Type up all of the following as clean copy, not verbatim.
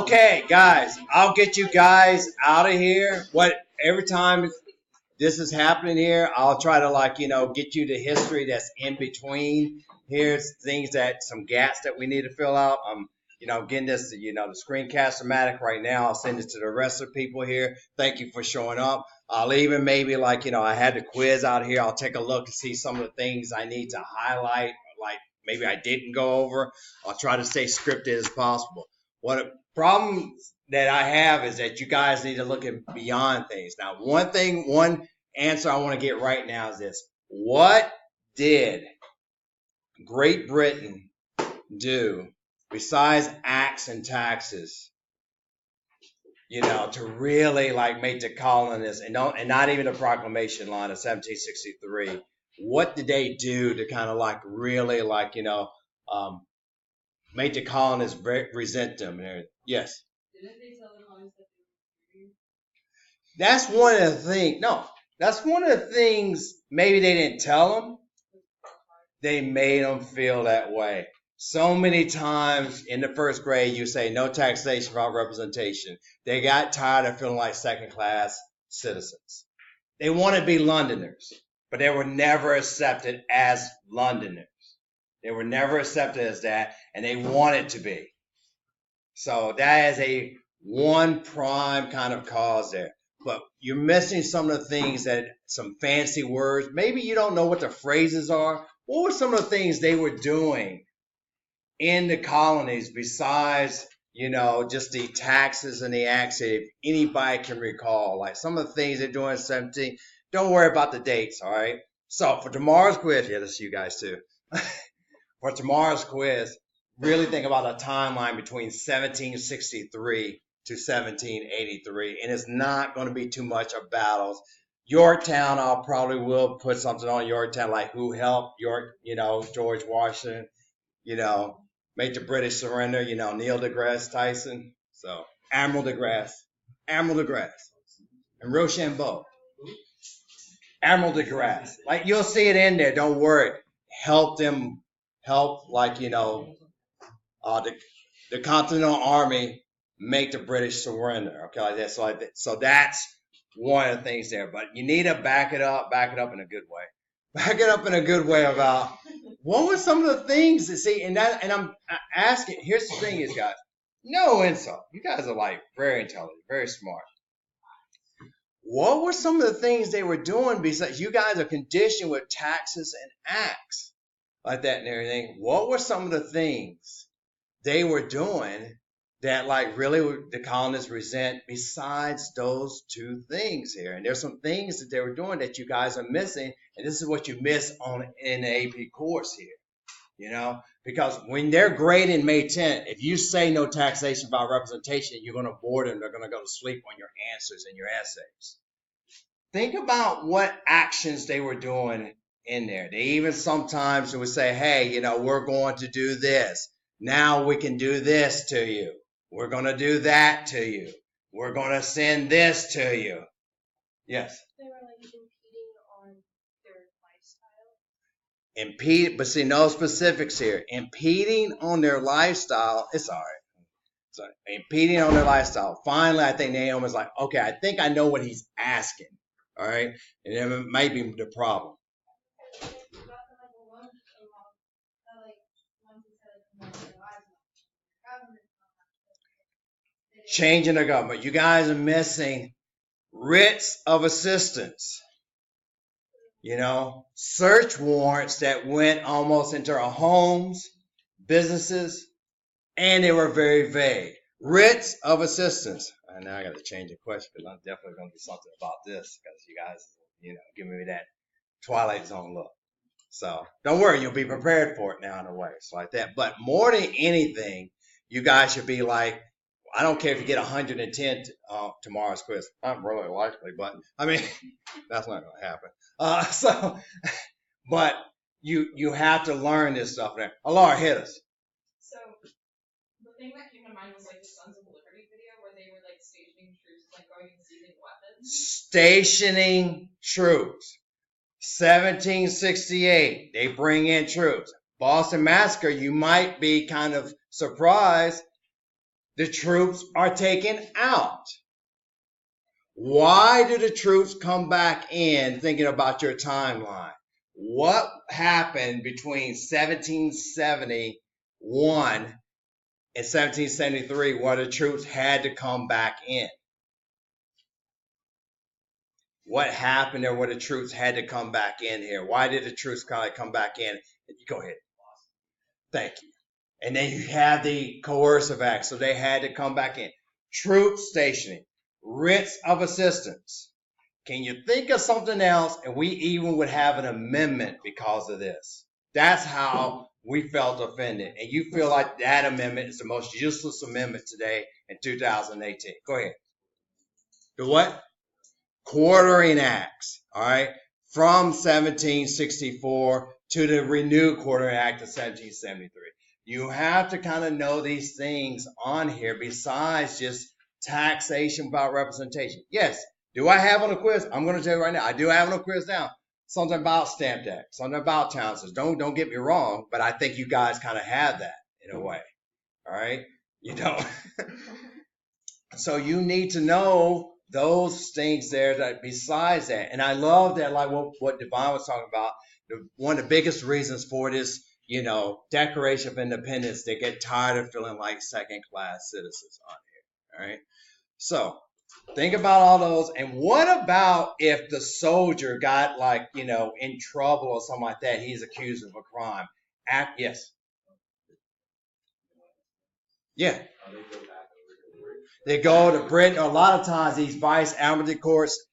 Okay, guys, I'll get you guys out of here. Every time this is happening here, I'll try to get you the history that's in between. Here's things that some gaps that we need to fill out. Getting this, the screencast-o-matic right now. I'll send it to the rest of the people here. Thank you for showing up. I'll even maybe I had the quiz out here. I'll take a look and see some of the things I need to highlight, like maybe I didn't go over. I'll try to stay scripted as possible. What a problem that I have is that you guys need to look at beyond things. Now, one answer I want to get right now is this. What did Great Britain do besides acts and taxes, to really make the colonists and not even the proclamation line of 1763? What did they do to kind of really make the colonists resent them? Yes. Didn't they tell the colonists that they were free? That's one of the things. No, that's one of the things. Maybe they didn't tell them. They made them feel that way. So many times in the first grade, you say no taxation without representation. They got tired of feeling like second-class citizens. They want to be Londoners, but they were never accepted as Londoners. They were never accepted as that, and they wanted to be. So that is a one prime kind of cause there. But you're missing some of the things some fancy words. Maybe you don't know what the phrases are. What were some of the things they were doing in the colonies besides, just the taxes and the acts, if anybody can recall? Like some of the things they're doing in 17. Don't worry about the dates, all right? So for tomorrow's quiz, yeah, that's you guys too. For tomorrow's quiz, really think about a timeline between 1763 to 1783, and it's not going to be too much of battles. Yorktown, I'll probably will put something on Yorktown, like who helped York, George Washington, make the British surrender, Neil deGrasse Tyson. So Admiral deGrasse, and Rochambeau. Admiral deGrasse. You'll see it in there. Don't worry. Help them. Help, the Continental Army make the British surrender. Okay, like that. So that's one of the things there. But you need to back it up in a good way. Back it up in a good way about what were some of the things that and I'm asking. Here's the thing, is guys, no insult. You guys are very intelligent, very smart. What were some of the things they were doing besides you guys are conditioned with taxes and acts like that and everything? What were some of the things they were doing that really the colonists resent besides those two things here? And there's some things that they were doing that you guys are missing, and this is what you miss in the AP course here, because when they're grading May 10th, if you say no taxation without representation, you're going to bore them. They're going to go to sleep on your answers and your essays. Think about what actions they were doing in there. They even sometimes would say, hey, we're going to do this. Now we can do this to you. We're going to do that to you. We're going to send this to you. Yes? They were impeding on their lifestyle. But see, no specifics here. Impeding on their lifestyle, it's all right. So impeding on their lifestyle. Finally, I think Naomi's like, okay, I think I know what he's asking. All right? And it might be the problem. Changing the government. You guys are missing writs of assistance. Search warrants that went almost into our homes, businesses, and they were very vague. Writs of assistance. And now I got to change the question because I'm definitely going to do something about this because you guys, giving me that Twilight Zone look. So don't worry, you'll be prepared for it now in a way. It's like that. But more than anything, you guys should be like, I don't care if you get 110 tomorrow's quiz. Not really likely, but I mean, that's not going to happen. But you have to learn this stuff there. Alara, hit us. So the thing that came to mind was the Sons of Liberty video where they were stationing troops, going and seizing weapons. Stationing troops. 1768, they bring in troops. Boston Massacre, you might be kind of surprised. the troops are taken out. Why do the troops come back in? Thinking about your timeline. What happened between 1771 and 1773 where the troops had to come back in? What happened there where the troops had to come back in here? Why did the troops come back in? Go ahead. Thank you. And then you have the coercive act, so they had to come back in. Troop stationing, writs of assistance. Can you think of something else? And we even would have an amendment because of this. That's how we felt offended. And you feel like that amendment is the most useless amendment today in 2018. Go ahead. The what? Quartering acts, all right, from 1764 to the renewed Quartering Act of 1773. You have to kind of know these things on here besides just taxation about representation. Yes, do I have on a quiz? I'm going to tell you right now, I do have on a quiz now. Something about stamp act, something about townships. Don't get me wrong, but I think you guys kind of have that in a way, all right? You don't. So you need to know those things there that besides that. And I love that, like what Devon was talking about, one of the biggest reasons for this, Declaration of Independence, they get tired of feeling like second-class citizens on here, all right? So think about all those. And what about if the soldier got in trouble or something like that, he's accused of a crime? Yes. Yeah. They go to Britain. A lot of times these vice admiralty courts,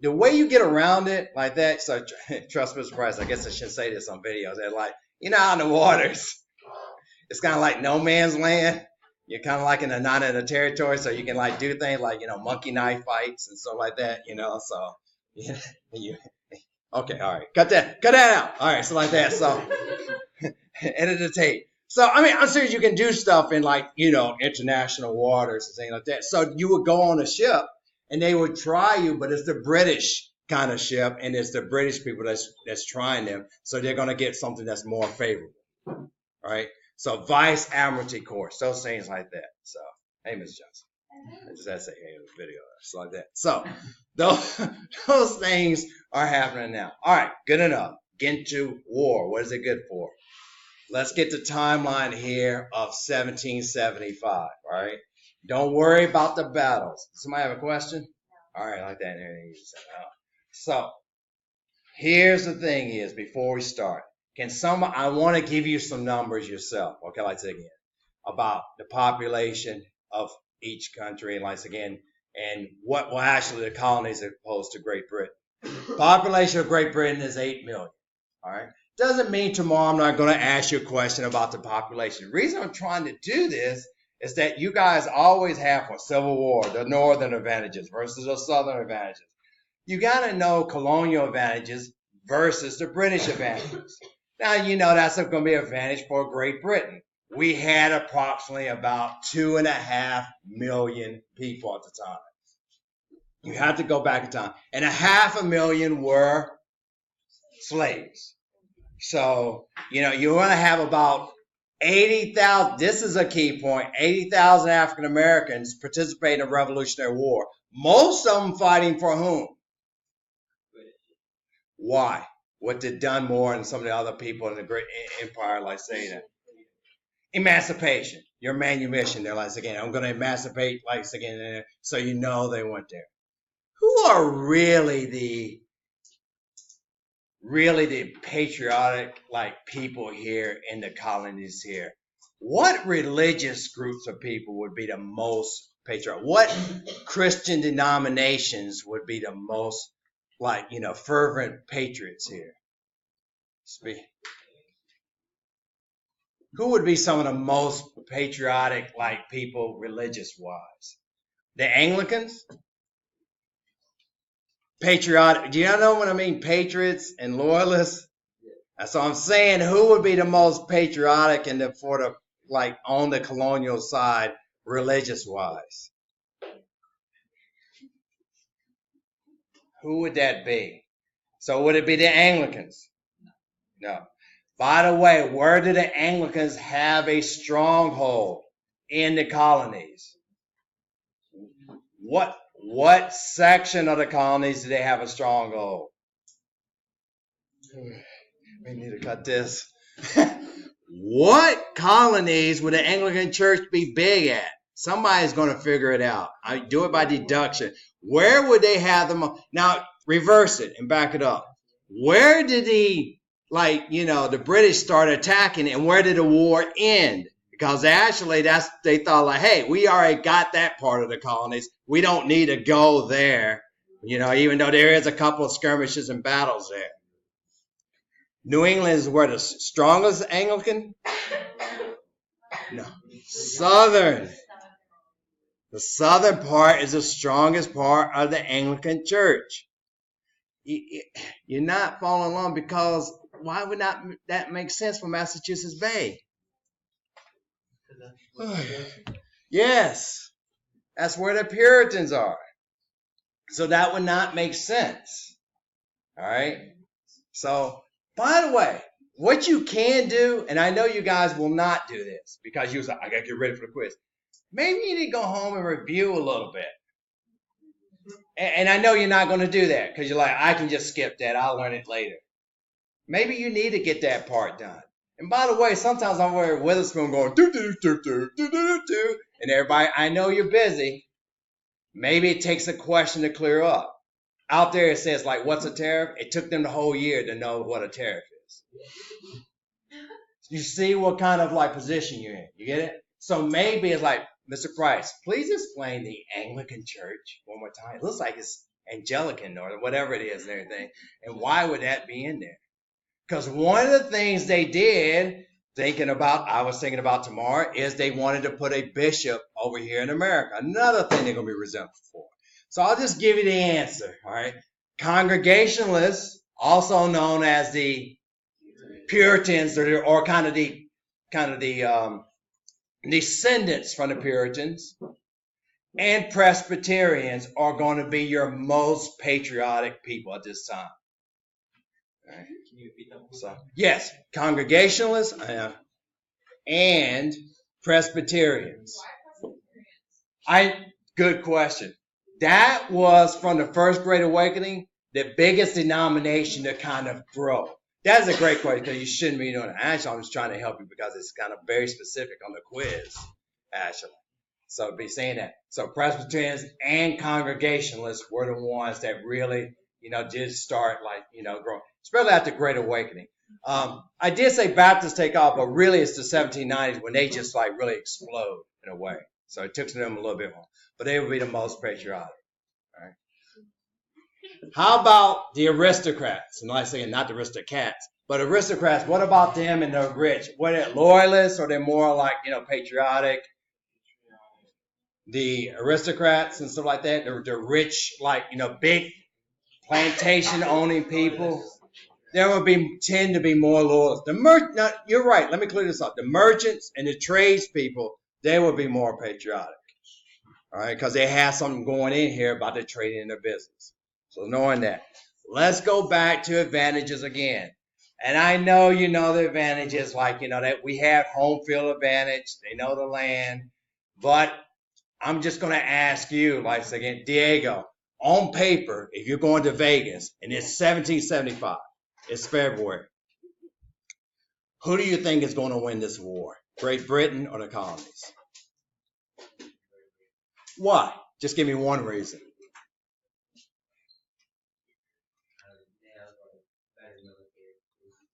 the way you get around it like that, so trust Mr. Price, I guess I shouldn't say this on videos. They're like, out in the waters, it's kind of like no man's land. You're kind of like not in a territory, so you can do things like, monkey knife fights and stuff like that, so, okay, all right, cut that out. All right, so like that, so, edit the tape. So, I'm serious, you can do stuff in international waters and things like that. So you would go on a ship and they would try you, but it's the British kind of ship and it's the British people that's trying them. So they're going to get something that's more favorable, right? So vice admiralty courts, those things like that. So, hey, Ms. Johnson. I just had to say, hey, in the video, stuff like that. So those things are happening now. All right, good enough. Get into war. What is it good for? Let's get the timeline here of 1775, all right? Don't worry about the battles. Somebody have a question? All right, like that. So here's the thing is, before we start, I want to give you some numbers yourself, okay, about the population of each country, and what will actually the colonies as opposed to Great Britain. Population of Great Britain is 8 million, all right? Doesn't mean tomorrow I'm not going to ask you a question about the population. The reason I'm trying to do this is that you guys always have for Civil War, the northern advantages versus the southern advantages. You got to know colonial advantages versus the British advantages. Now, that's going to be an advantage for Great Britain. We had approximately about 2.5 million people at the time. You have to go back in time. And 500,000 were slaves. So, you want to have about 80,000, this is a key point, 80,000 African Americans participate in the Revolutionary War. Most of them fighting for whom? Why? What did Dunmore and some of the other people in the great empire say that? Emancipation, your manumission. They're I'm going to emancipate, so they went there. Who are really the patriotic people here in the colonies here? What religious groups of people would be the most patriotic? What Christian denominations would be the most fervent patriots here? Who would be some of the most patriotic people religious wise? The Anglicans? Patriotic. Do you know what I mean? Patriots and loyalists. So I'm saying, who would be the most patriotic on the colonial side, religious wise? Who would that be? So would it be the Anglicans? No. By the way, where do the Anglicans have a stronghold? in the colonies. What section of the colonies do they have a stronghold? We need to cut this. What colonies would the Anglican Church be big at? Somebody's going to figure it out. I do it by deduction. Where would they have them? Now, reverse it and back it up. Where did the British start attacking, and where did the war end? Because actually, they thought like, hey, we already got that part of the colonies. We don't need to go there, even though there is a couple of skirmishes and battles there. New England is where the strongest Anglican? No. Southern. The southern part is the strongest part of the Anglican Church. You're not following along because why would not that make sense for Massachusetts Bay? Yes, that's where the Puritans are. So that would not make sense. All right. So, by the way, what you can do, and I know you guys will not do this because you was like, I got to get ready for the quiz. Maybe you need to go home and review a little bit. And I know you're not going to do that because you're like, I can just skip that. I'll learn it later. Maybe you need to get that part done. And by the way, sometimes I'm over at Witherspoon going, do, do, do, do, do, do, do. And everybody, I know you're busy. Maybe it takes a question to clear up. Out there it says, like, what's a tariff? It took them the whole year to know what a tariff is. You see what kind of like position you're in. You get it? So maybe it's like, Mr. Price, please explain the Anglican Church one more time. It looks like it's Anglican or whatever it is and everything. And why would that be in there? Because one of the things they did, I was thinking about tomorrow, is they wanted to put a bishop over here in America. Another thing they're going to be resentful for. So I'll just give you the answer, all right? Congregationalists, also known as the Puritans, or kind of the descendants from the Puritans, and Presbyterians are going to be your most patriotic people at this time. All right. Can you repeat that? So, yes, Congregationalists and Presbyterians. Why Presbyterians? Good question. That was from the First Great Awakening, the biggest denomination to kind of grow. That is a great question because you shouldn't be doing it. Actually, I'm just trying to help you because it's kind of very specific on the quiz, actually. So be saying that. So Presbyterians and Congregationalists were the ones that really, did start growing, especially after the Great Awakening. I did say Baptists take off, but really it's the 1790s when they just really explode in a way. So it took them a little bit more, but they would be the most patriotic. All right. How about the aristocrats? And like saying not the aristocrats, but aristocrats. What about them and the rich? What are they, loyalists, or they're more like patriotic? The aristocrats and stuff like that. The rich, big plantation owning people. There would tend to be more loyalists. Now, you're right. Let me clear this up. The merchants and the tradespeople, they would be more patriotic. All right, because they have something going in here about their trading in their business. So knowing that, let's go back to advantages again. And I know you know the advantages, that we have home field advantage. They know the land. But I'm just going to ask you, again, Diego, on paper, if you're going to Vegas and it's 1775, it's February, who do you think is going to win this war? Great Britain or the colonies? Why? Just give me one reason.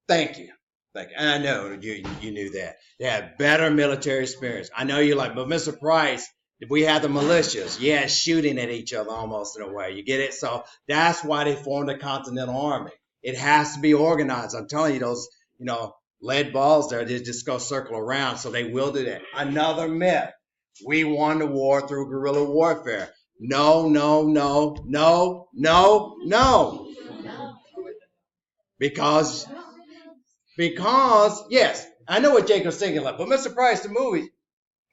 Thank you. And I know you knew that. They have better military experience. I know you're like, but Mr. Price, we have the militias. Yeah, shooting at each other almost in a way. You get it? So that's why they formed the Continental Army. It has to be organized. I'm telling you, those, lead balls there, they just go circle around. So they will do that. Another myth. We won the war through guerrilla warfare. No. Because, yes, I know what Jacob's thinking but Mr. Price, the movie,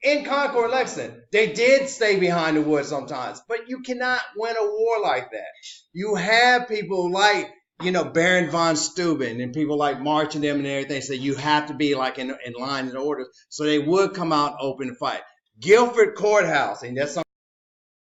in Concord, Lexington, they did stay behind the woods sometimes, but you cannot win a war like that. You have people like, Baron von Steuben and people like marching them and everything, so you have to be in line in order, so they would come out open and fight. Guilford Courthouse, and that's